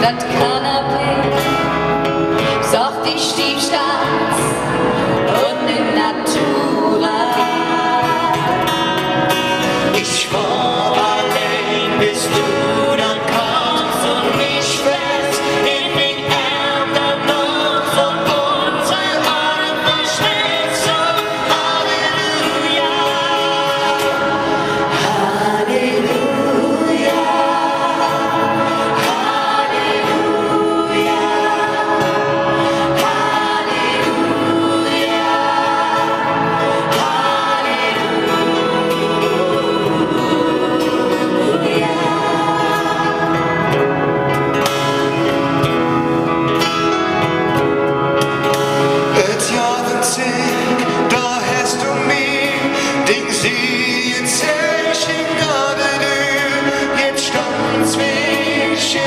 das Kanapee, sagt die Stiefstadt und in Natura. Ich war allein, bis du dann kamst und mich fest in den Arm der Not von unseren Armen verschmilzt. So, Halleluja, Halleluja, Halleluja, Het jaren zing, daar hast du mir den sie jetzt Gnade du, jetzt stand's mich